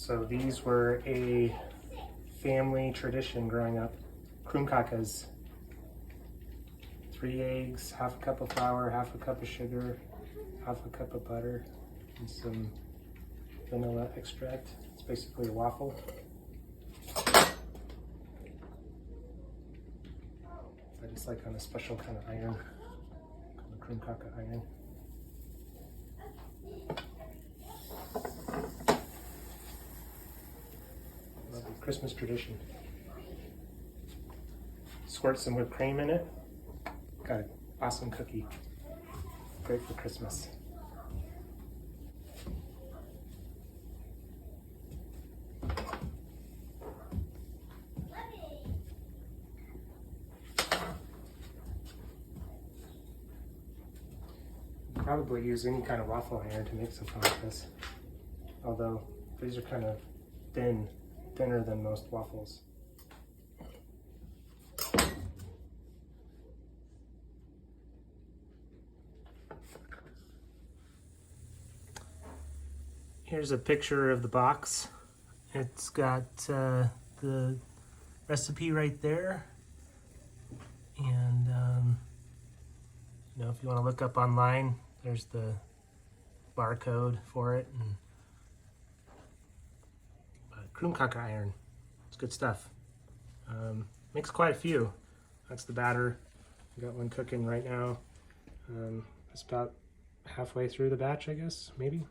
So these were a family tradition growing up. Krumkakas. 3 eggs, half a cup of flour, half a cup of sugar, half a cup of butter, and some vanilla extract. It's basically a waffle. But it's like on a special kind of iron, called the Krumkaka Iron. Lovely Christmas tradition. Squirt some whipped cream in it. Got an awesome cookie. Great for Christmas. Probably use any kind of waffle iron to make something like this. Although these are kind of thinner than most waffles. Here's a picture of the box. It's got the recipe right there. And you know, if you want to look up online, there's the barcode for it. And Krumkaka Iron. It's good stuff. Makes quite a few. That's the batter. I got one cooking right now. It's about halfway through the batch, I guess, maybe.